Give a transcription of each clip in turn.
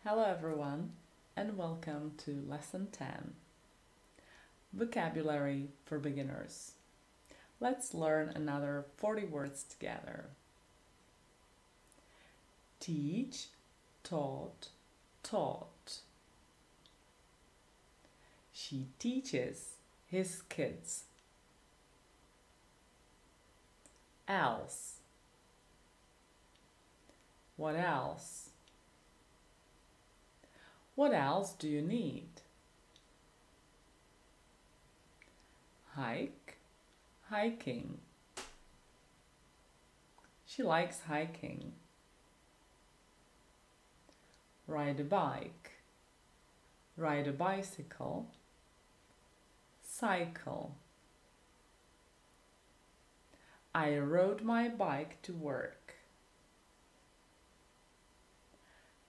Hello everyone and welcome to Lesson 10, Vocabulary for Beginners. Let's learn another 40 words together. Teach, taught, taught. She teaches his kids. Else. What else? What else do you need? Hike, hiking. She likes hiking. Ride a bike, ride a bicycle, cycle. I rode my bike to work.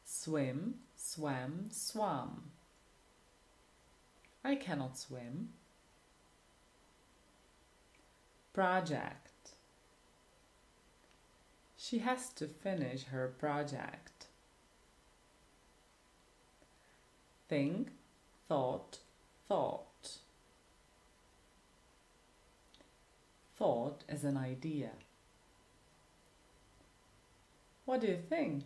Swim, swam, swam. I cannot swim. Project. She has to finish her project. Think, thought, thought. Thought is an idea. What do you think?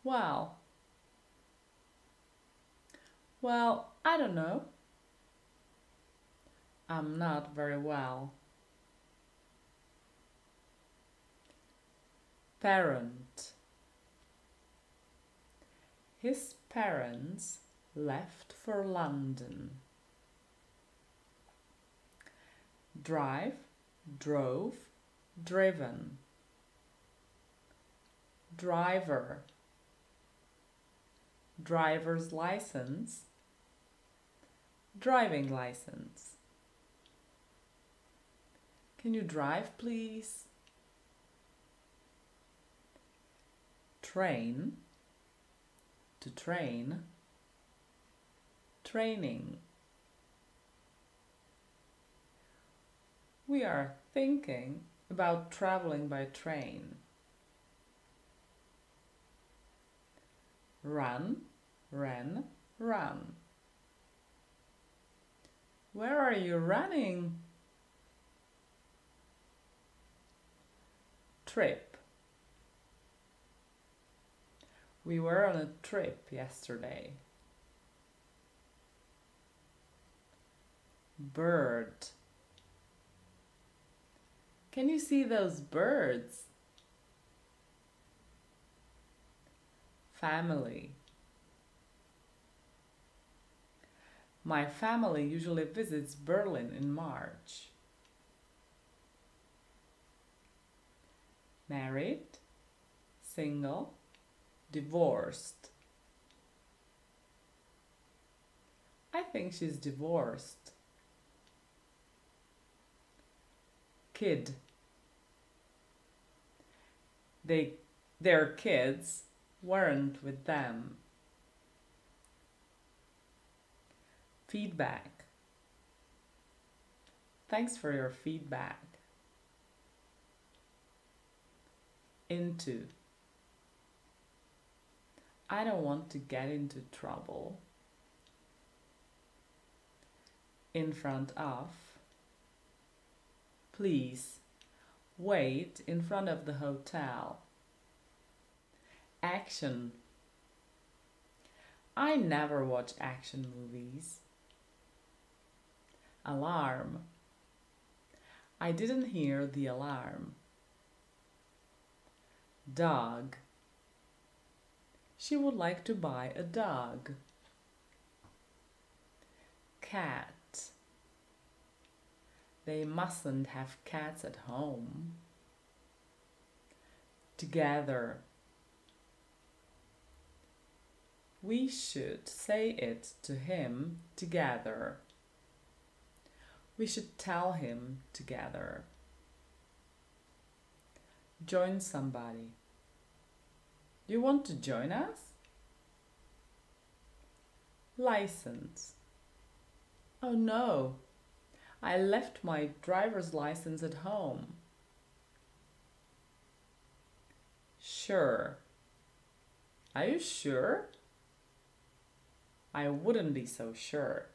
Well, I don't know. I'm not very well. Parent. His parents left for London. Drive, drove, driven. Driver. Driver's license, driving license. Can you drive, please? Train, to train, training. We are thinking about traveling by train. Run, ran, run. Where are you running? Trip. We were on a trip yesterday. Bird. Can you see those birds? Family. My family usually visits Berlin in March. Married, single, divorced. I think she's divorced. Kid. Their kids weren't with them. Feedback. Thanks for your feedback. Into. I don't want to get into trouble. In front of. Please wait in front of the hotel. Action. I never watch action movies. Alarm. I didn't hear the alarm. Dog. She would like to buy a dog. Cat. They mustn't have cats at home. Together. We should say it to him together. We should tell him together. Join somebody. You want to join us? License. Oh no, I left my driver's license at home. Sure. Are you sure? I wouldn't be so sure.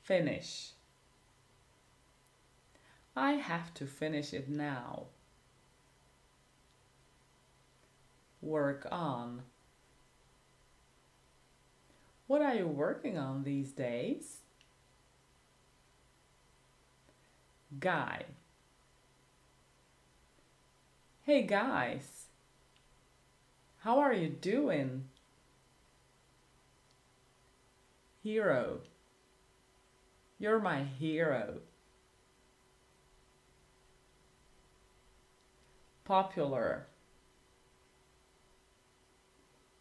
Finish. I have to finish it now. Work on. What are you working on these days? Guy. Hey guys, how are you doing? Hero. You're my hero. Popular.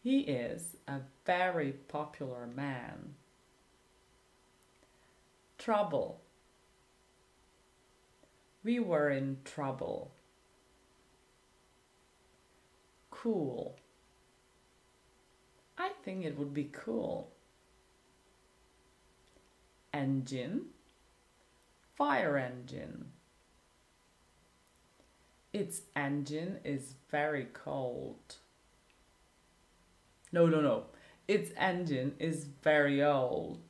He is a very popular man. Trouble. We were in trouble. Cool. I think it would be cool. Engine. Fire engine. Its engine is very cold. No. Its engine is very old.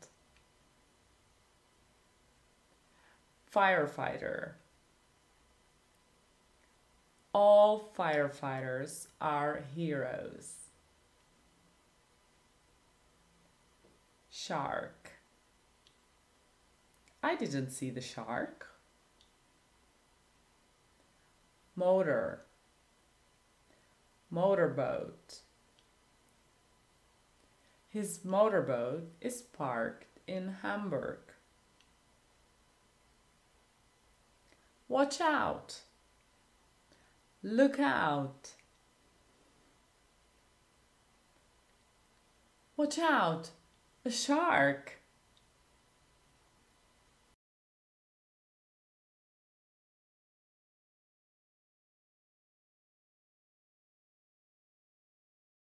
Firefighter. All firefighters are heroes. Shark. I didn't see the shark. Motor. Motorboat. His motorboat is parked in Hamburg. Watch out! Look out! Watch out! A shark!